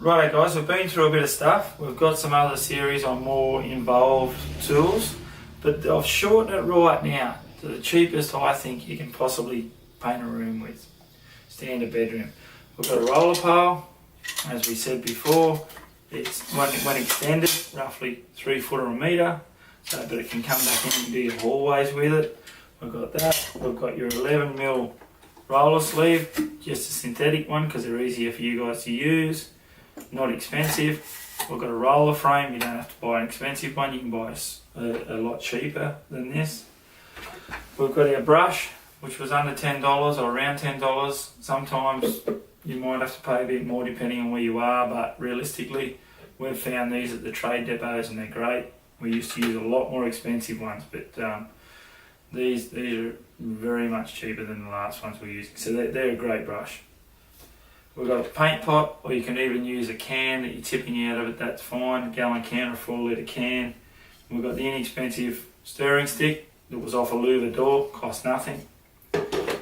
Right guys, we've been through a bit of stuff. We've got some other series on more involved tools, but I've shortened it right now to the cheapest I think you can possibly paint a room with. Standard bedroom. We've got a roller pole, as we said before. It's when extended, roughly 3 foot or a metre, so that it can come back in and do your hallways with it. We've got that. We've got your 11mm roller sleeve, just a synthetic one because they're easier for you guys to use. Not expensive. We've got a roller frame. You don't have to buy an expensive one. You can buy a lot cheaper than this. We've got our brush, which was under $10 or around $10. Sometimes you might have to pay a bit more depending on where you are, but realistically, we've found these at the trade depots and they're great. We used to use a lot more expensive ones, but these are very much cheaper than the last ones we're using. So they're a great brush. We've got a paint pot, or you can even use a can that you're tipping out of it, that's fine. A gallon can or a 4 litre can. We've got the inexpensive stirring stick that was off a louver door, cost nothing.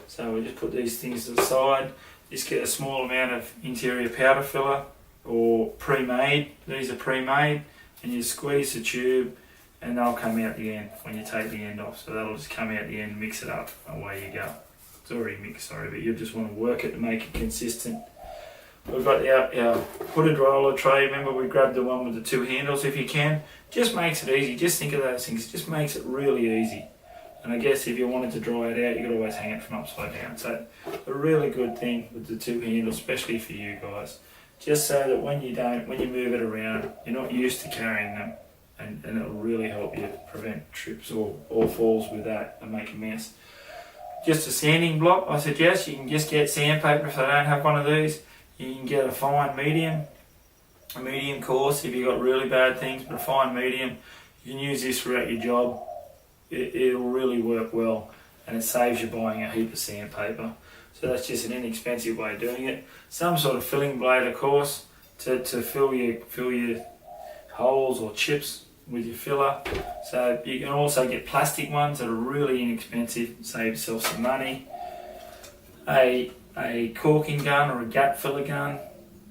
So we just put these things to the side. Just get a small amount of interior powder filler or pre-made. These are pre-made, and you squeeze the tube and they'll come out the end when you take the end off. So that'll just come out the end, mix it up, away you go. It's already mixed, sorry, but you just want to work it to make it consistent. We've got our hooded roller tray. Remember, we grabbed the one with the 2 handles if you can. Just makes it easy. Just think of those things. It just makes it really easy. And I guess if you wanted to dry it out, you could always hang it from upside down. So a really good thing with the 2 handles, especially for you guys. Just so that when you move it around, you're not used to carrying them. And it'll really help you prevent trips or falls with that and make a mess. Just a sanding block, I suggest. You can just get sandpaper if they don't have one of these. You can get a fine medium, a medium coarse if you've got really bad things, but a fine medium. You can use this throughout your job. It'll really work well, and it saves you buying a heap of sandpaper. So that's just an inexpensive way of doing it. Some sort of filling blade, of course, to fill your holes or chips with your filler. So you can also get plastic ones that are really inexpensive, save yourself some money. A corking gun or a gap filler gun.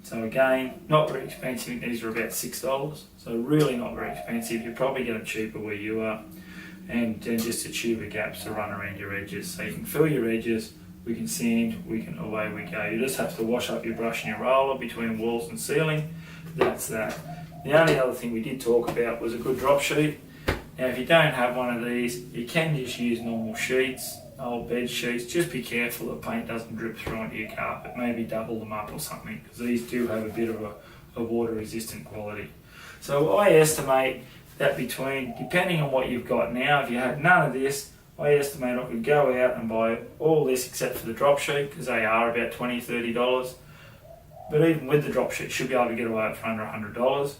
So again, not very expensive. These are about $6. So really not very expensive. You'll probably get them cheaper where you are. And then just a tube of gaps to run around your edges. So you can fill your edges, we can sand, away we go. You just have to wash up your brush and your roller between walls and ceiling. That's that. The only other thing we did talk about was a good drop sheet. Now if you don't have one of these, you can just use normal sheets, old bed sheets. Just be careful that paint doesn't drip through onto your carpet. Maybe double them up or something, because these do have a bit of a water resistant quality. So I estimate that depending on what you've got now, if you have none of this, I estimate I could go out and buy all this except for the drop sheet, because they are about $20, $30. But even with the drop sheet, you should be able to get away for under $100,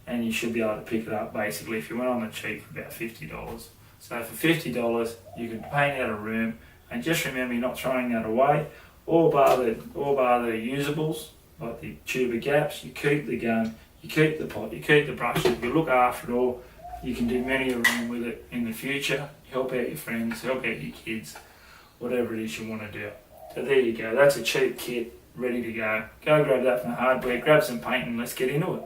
and you should be able to pick it up basically if you went on the cheap for about $50. So for $50, you can paint out a room, and just remember you're not throwing that away, or bar the usables, like the tube of gaps. You keep the gun, you keep the pot, you keep the brush. If you look after it all, you can do many a room with it in the future. Help out your friends, help out your kids, whatever it is you want to do. So there you go, that's a cheap kit, ready to go. Go grab that from the hardware, grab some paint and let's get into it.